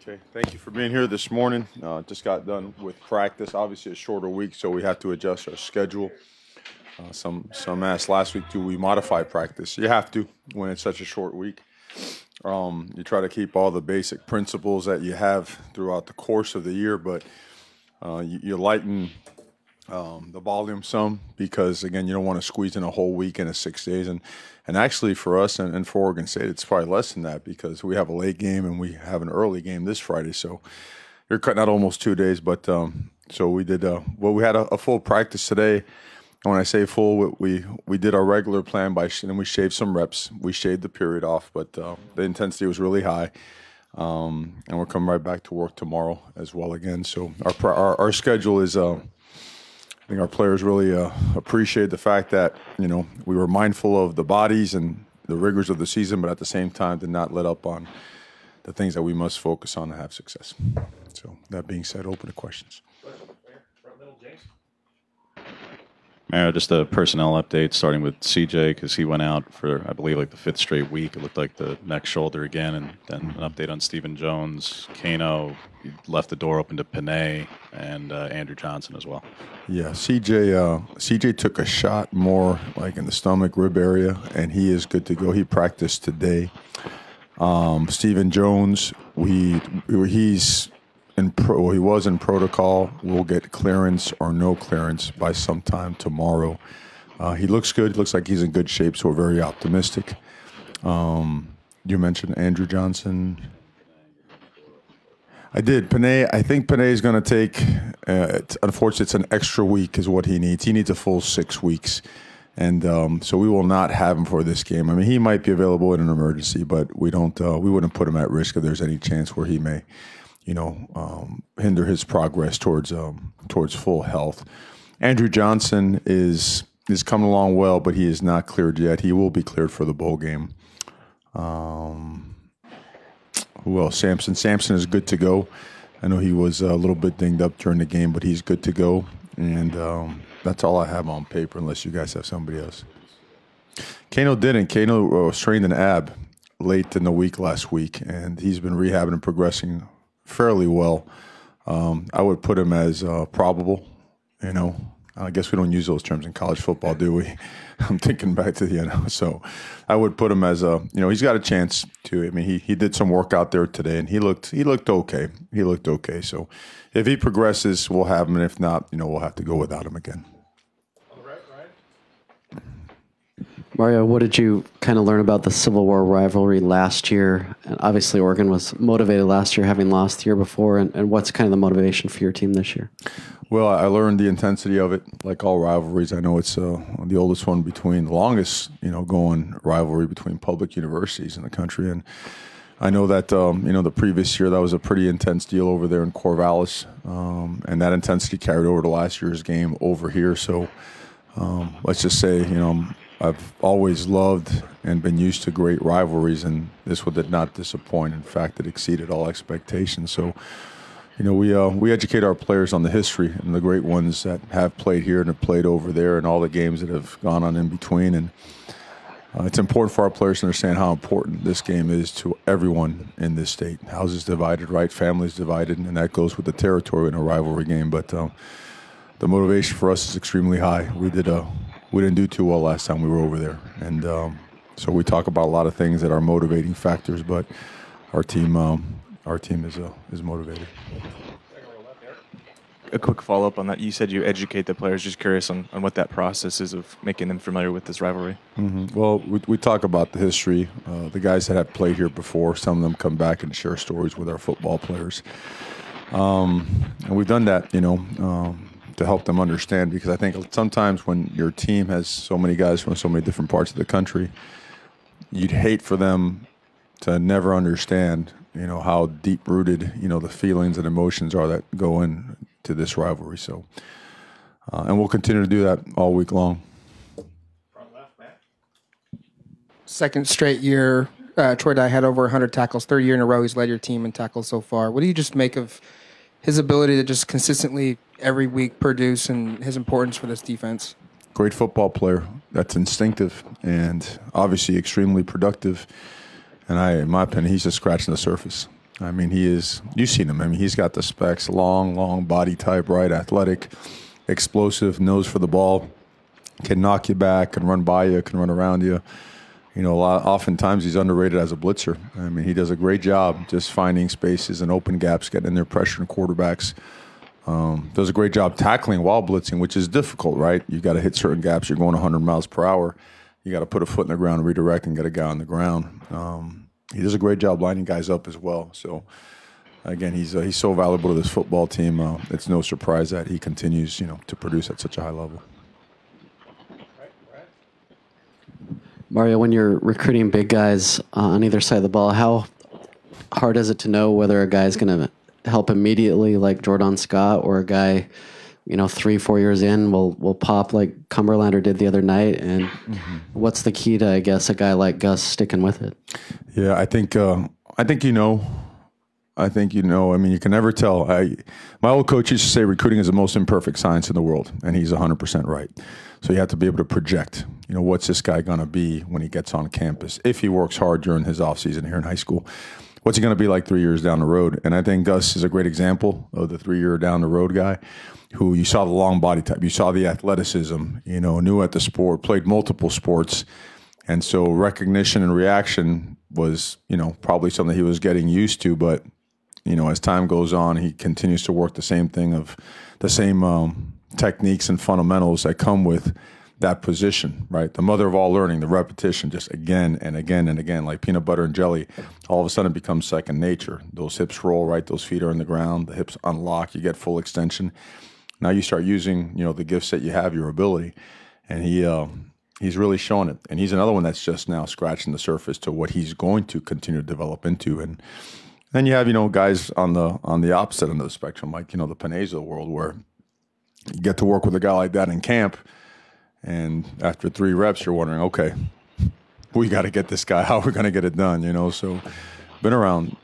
Okay, thank you for being here this morning. Just got done with practice. Obviously, a shorter week, so we have to adjust our schedule. Some asked last week, do we modify practice? You have to when it's such a short week. You try to keep all the basic principles that you have throughout the course of the year, but you lighten the volume some because, again, you don't want to squeeze in a whole weekend of 6 days. And actually for us and for Oregon State, it's probably less than that because we have a late game and we have an early game this Friday. So you're cutting out almost 2 days. But so we did we had a full practice today. And when I say full, we did our regular plan and we shaved some reps. We shaved the period off, but the intensity was really high. And we're coming right back to work tomorrow as well again. So our schedule is I think our players really appreciate the fact that, we were mindful of the bodies and the rigors of the season, but at the same time did not let up on the things that we must focus on to have success. So that being said, open to questions. Mario, just a personnel update starting with CJ because he went out for, I believe, like the 5th straight week. It looked like the neck shoulder again. And then an update on Stephen Jones. Kano left the door open to Panay and Andrew Johnson as well. Yeah, CJ took a shot more like in the stomach rib area, and he is good to go. He practiced today. Stephen Jones, he's he was in protocol. We'll get clearance or no clearance by sometime tomorrow. He looks good. He looks like he's in good shape, so we're very optimistic. You mentioned Andrew Johnson. I did. Panay, I think Panay is going to take, unfortunately, it's an extra week is what he needs. He needs a full 6 weeks. And so we will not have him for this game. I mean, he might be available in an emergency, but we wouldn't put him at risk if there's any chance where he may hinder his progress towards full health. Andrew Johnson is coming along well, but he is not cleared yet. He will be cleared for the bowl game. Who else? Sampson. Sampson is good to go. I know he was a little bit dinged up during the game, but he's good to go. And that's all I have on paper, unless you guys have somebody else. Kano didn't. Kano strained an ab late in the week last week, and he's been rehabbing and progressing fairly well. I would put him as probable. I guess we don't use those terms in college football, do we? I'm thinking back to the so I would put him as he's got a chance to. I mean, he did some work out there today, and he looked okay. He looked okay. So if he progresses, we'll have him, and if not, we'll have to go without him again. Mario, what did you kind of learn about the Civil War rivalry last year? And obviously, Oregon was motivated last year, having lost the year before. And what's kind of the motivation for your team this year? Well, I learned the intensity of it, like all rivalries. I know it's the oldest one the longest, going rivalry between public universities in the country. And I know that, the previous year, that was a pretty intense deal over there in Corvallis. And that intensity carried over to last year's game over here. So let's just say, I've always loved and been used to great rivalries, and this one did not disappoint. In fact, it exceeded all expectations. So, we educate our players on the history and the great ones that have played here and have played over there and all the games that have gone on in between. And it's important for our players to understand how important this game is to everyone in this state. Houses divided, right? Families divided, and that goes with the territory in a rivalry game. But the motivation for us is extremely high. We didn't do too well last time we were over there. And so we talk about a lot of things that are motivating factors, but our team is motivated. A quick follow-up on that. You said you educate the players. Just curious on what that process is of making them familiar with this rivalry. Mm-hmm. Well, we talk about the history. The guys that have played here before, some of them come back and share stories with our football players. And we've done that, to help them understand, because I think sometimes when your team has so many guys from so many different parts of the country, you'd hate for them to never understand, how deep-rooted, the feelings and emotions are that go into this rivalry. So, and we'll continue to do that all week long. Second straight year, Troy Dye had over 100 tackles. Third year in a row, he's led your team in tackles so far. What do you just make of his ability to just consistently every week produce and his importance for this defense? Great football player. That's instinctive and obviously extremely productive. And in my opinion, he's just scratching the surface. I mean, he is. You've seen him. I mean, he's got the specs, long body type, right? Athletic, explosive, nose for the ball, can knock you back, can run by you, can run around you. You know, oftentimes he's underrated as a blitzer. I mean, he does a great job just finding spaces and open gaps, getting in there, pressuring quarterbacks. Does a great job tackling while blitzing, which is difficult, right? You got to hit certain gaps. You're going 100 miles per hour. You got to put a foot in the ground, redirect, and get a guy on the ground. He does a great job lining guys up as well. So, again, he's so valuable to this football team. It's no surprise that he continues, to produce at such a high level. Mario, when you're recruiting big guys on either side of the ball, how hard is it to know whether a guy's going to help immediately like Jordan Scott, or a guy, 3-4 years in will pop like Cumberlander did the other night? And what's the key to, I guess, a guy like Gus sticking with it? Yeah, I think you know. I mean, you can never tell. My old coach used to say recruiting is the most imperfect science in the world, and he's 100% right. So you have to be able to project, what's this guy going to be when he gets on campus? If he works hard during his offseason here in high school, what's he going to be like 3 years down the road? And I think Gus is a great example of the 3-year down the road guy who you saw the long body type, you saw the athleticism, knew at the sport, played multiple sports. And so recognition and reaction was, probably something he was getting used to. But, as time goes on, he continues to work the same techniques and fundamentals that come with that position, right? The mother of all learning, the repetition, just again and again and again, like peanut butter and jelly. All of a sudden it becomes second nature. Those hips roll, right? Those feet are in the ground. The hips unlock. You get full extension. Now you start using, the gifts that you have, your ability. And he's really showing it. And he's another one that's just now scratching the surface to what he's going to continue to develop into. And then you have, guys on the opposite end of the spectrum, like, the Paneys of the world, where you get to work with a guy like that in camp, and after 3 reps, you're wondering, okay, we got to get this guy. How are we going to get it done? So been around,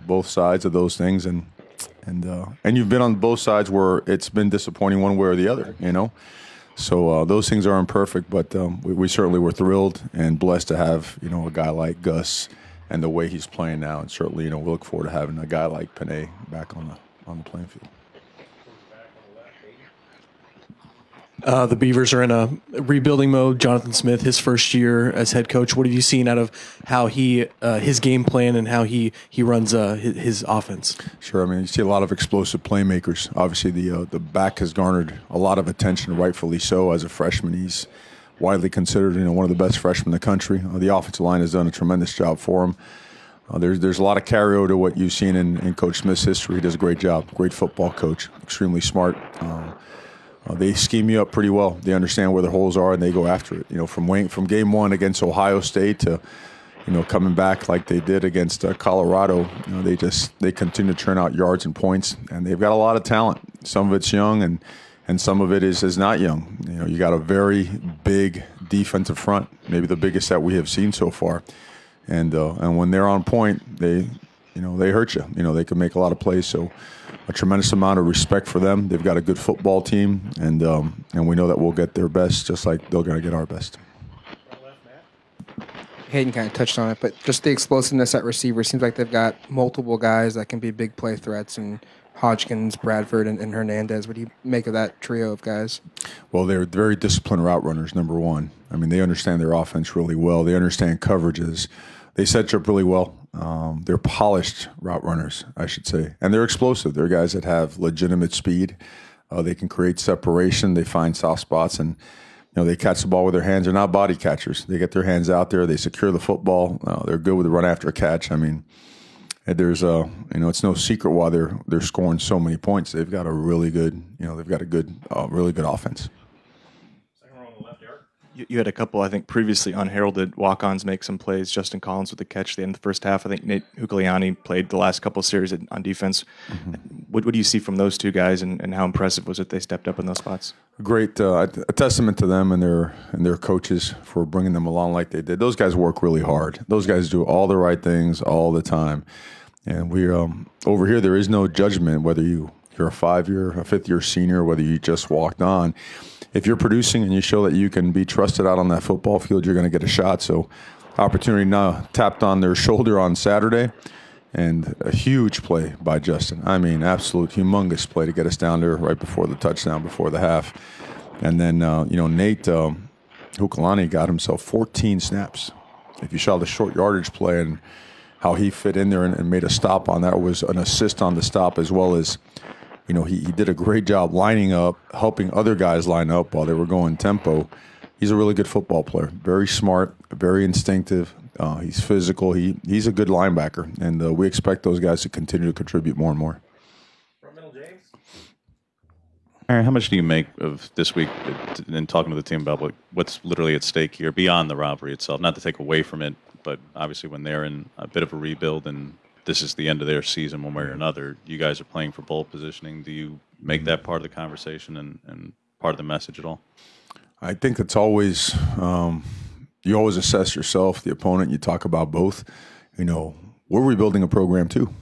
both sides of those things, and you've been on both sides where it's been disappointing one way or the other, So those things are imperfect, but we certainly were thrilled and blessed to have, a guy like Gus and the way he's playing now. And certainly, we look forward to having a guy like Panay back on the playing field. The Beavers are in a rebuilding mode. Jonathan Smith, his first year as head coach. What have you seen out of how his game plan and how he runs his offense? Sure. I mean, you see a lot of explosive playmakers. Obviously, the back has garnered a lot of attention, rightfully so. As a freshman, he's widely considered, one of the best freshmen in the country. The offensive line has done a tremendous job for him. There's a lot of carryover to what you've seen in Coach Smith's history. He does a great job. Great football coach. Extremely smart. They scheme you up pretty well. They understand where the holes are and they go after it. From game 1 against Ohio State to, coming back like they did against Colorado, they continue to churn out yards and points, and they've got a lot of talent. Some of it's young and some of it is not young. You got a very big defensive front, maybe the biggest that we have seen so far. And when they're on point, they hurt you. They can make a lot of plays. So a tremendous amount of respect for them. They've got a good football team, and we know that we'll get their best, just like they're going to get our best. Hayden kind of touched on it, but just the explosiveness at receiver seems like they've got multiple guys that can be big play threats, and Hodgkins, Bradford, and Hernandez. What do you make of that trio of guys? Well, they're very disciplined route runners, number one. I mean, they understand their offense really well. They understand coverages. They set you up really well. They're polished route runners, I should say. And they're explosive. They're guys that have legitimate speed. They can create separation. They find soft spots, and they catch the ball with their hands. They're not body catchers. They get their hands out there. They secure the football. They're good with the run after a catch. I mean, there's it's no secret why they're scoring so many points. They've got a really good, really good offense. You had a couple, I think, previously unheralded walk-ons make some plays. Justin Collins with the catch at the end of the first half. I think Nate Hugliani played the last couple of series on defense. Mm-hmm. What do you see from those two guys, and how impressive was it they stepped up in those spots? Great, a testament to them and their coaches for bringing them along like they did. Those guys work really hard. Those guys do all the right things all the time. And we're over here, there is no judgment whether you're a 5-year, a 5th-year senior, whether you just walked on. If you're producing and you show that you can be trusted out on that football field, you're going to get a shot. So opportunity now tapped on their shoulder on Saturday. And a huge play by Justin. I mean, absolute humongous play to get us down there right before the touchdown, before the half. And then, Nate Hukalani got himself 14 snaps. If you saw the short yardage play and how he fit in there and made a stop on that, it was an assist on the stop, as well as, he did a great job lining up, helping other guys line up while they were going tempo. He's a really good football player, very smart, very instinctive. He's physical. He's a good linebacker, and we expect those guys to continue to contribute more and more. Aaron, how much do you make of this week in talking to the team about what's literally at stake here beyond the rivalry itself? Not to take away from it, but obviously when they're in a bit of a rebuild and this is the end of their season one way or another, you guys are playing for bowl positioning. Do you make that part of the conversation and part of the message at all? I think it's always you always assess yourself, the opponent. You talk about both. We're rebuilding a program too,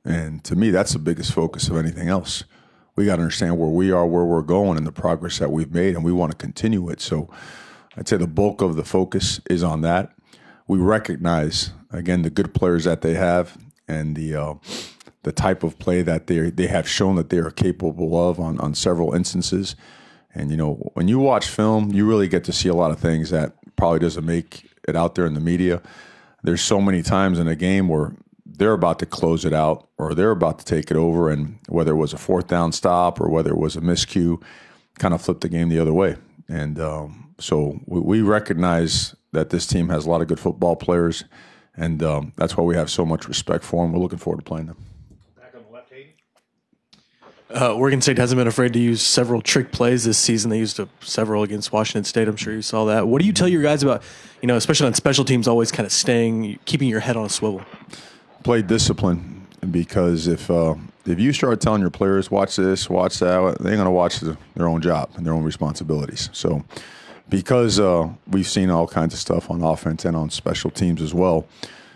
and to me, that's the biggest focus of anything else. We got to understand where we are, where we're going, and the progress that we've made, and we want to continue it. So, I'd say the bulk of the focus is on that. We recognize again the good players that they have and the type of play that they have shown that they are capable of on several instances. And, when you watch film, you really get to see a lot of things that probably doesn't make it out there in the media. There's so many times in a game where they're about to close it out or they're about to take it over, and whether it was a fourth down stop or whether it was a miscue, kind of flipped the game the other way. And so we recognize that this team has a lot of good football players, and that's why we have so much respect for them. We're looking forward to playing them. Oregon State hasn't been afraid to use several trick plays this season. They used several against Washington State. I'm sure you saw that. What do you tell your guys about, especially on special teams, always kind of keeping your head on a swivel? Play discipline, because if you start telling your players, watch this, watch that, they're going to watch their own job and their own responsibilities. So because we've seen all kinds of stuff on offense and on special teams as well,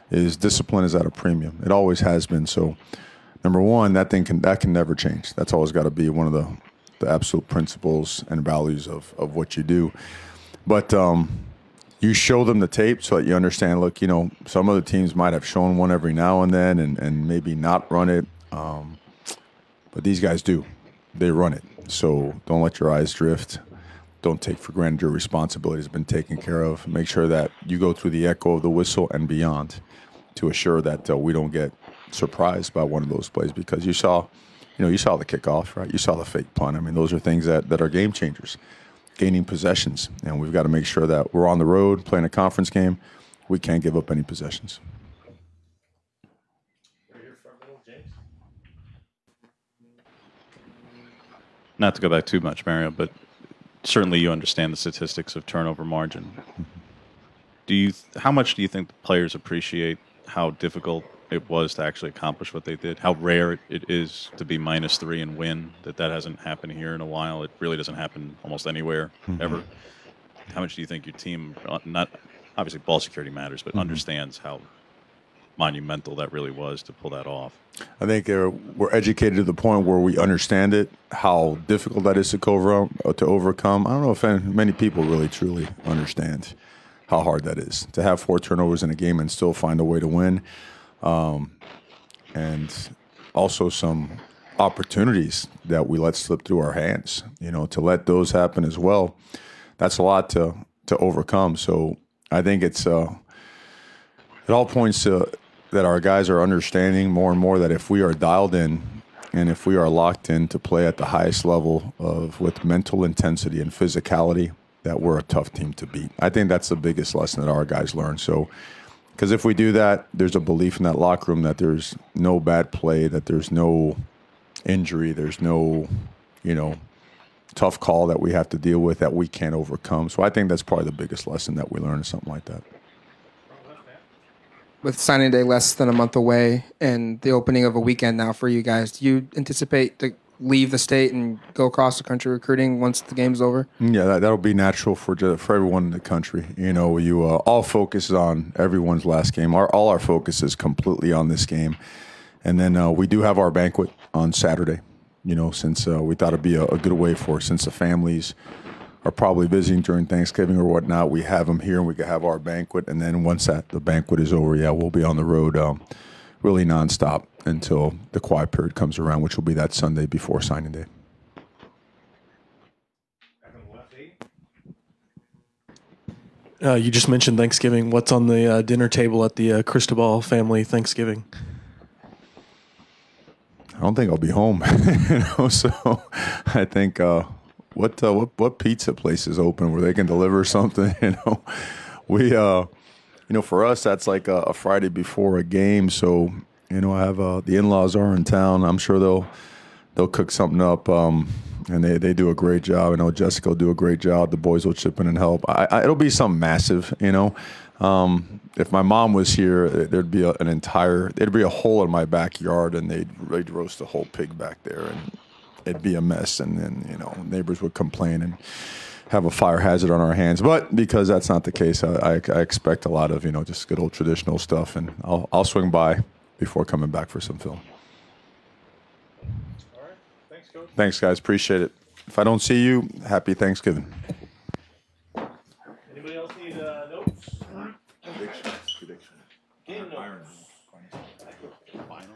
discipline is at a premium. It always has been. So number one, that can never change. That's always got to be one of the absolute principles and values of what you do. But you show them the tape so that you understand, look, some other teams might have shown one every now and then and maybe not run it. But these guys do. They run it. So don't let your eyes drift. Don't take for granted your responsibility has been taken care of. Make sure that you go through the echo of the whistle and beyond to assure that we don't get surprised by one of those plays, because you saw the kickoff, right? You saw the fake punt. I mean, those are things that are game changers, gaining possessions. And we've got to make sure that we're on the road playing a conference game. We can't give up any possessions. Not to go back too much, Mario, but certainly you understand the statistics of turnover margin. How much do you think the players appreciate how difficult it was to actually accomplish what they did? How rare it is to be -3 and win, that hasn't happened here in a while. It really doesn't happen almost anywhere, ever. How much do you think your team, not obviously ball security matters, but understands how monumental that really was to pull that off? I think we're educated to the point where we understand it, how difficult that is to overcome. I don't know if many people really truly understand how hard that is to have 4 turnovers in a game and still find a way to win. And also some opportunities that we let slip through our hands, to let those happen as well. That's a lot to overcome. So I think it all points to that our guys are understanding more and more that if we are dialed in and if we are locked in to play at the highest level with mental intensity and physicality, that we're a tough team to beat. I think that's the biggest lesson that our guys learn. So, because if we do that, there's a belief in that locker room that there's no bad play, that there's no injury, there's no, tough call that we have to deal with that we can't overcome. So I think that's probably the biggest lesson that we learn, or something like that. With signing day less than a month away and the opening of a weekend now for you guys, do you anticipate to leave the state and go across the country recruiting once the game's over? Yeah, that'll be natural for everyone in the country. All focus is on everyone's last game. All our focus is completely on this game. And then we do have our banquet on Saturday, since we thought it'd be a good way since the families are probably visiting during Thanksgiving or whatnot, we have them here and we can have our banquet. And then once the banquet is over, we'll be on the road really nonstop until the quiet period comes around, which will be that Sunday before signing day. You just mentioned Thanksgiving. What's on the dinner table at the Cristobal family Thanksgiving? I don't think I'll be home, So I think what pizza place is open where they can deliver something? We for us that's like a Friday before a game. So I have the in-laws are in town. I'm sure they'll cook something up. And they do a great job. I know Jessica will do a great job. The boys will chip in and help. It'll be something massive, If my mom was here, there'd be a hole in my backyard, and they'd roast a whole pig back there, and it'd be a mess. And then neighbors would complain and have a fire hazard on our hands. But because that's not the case, I expect a lot of just good old traditional stuff, and I'll swing by before coming back for some film. Thanks, guys. Appreciate it. If I don't see you, happy Thanksgiving. Anybody else need notes? Prediction. Game notes. Final.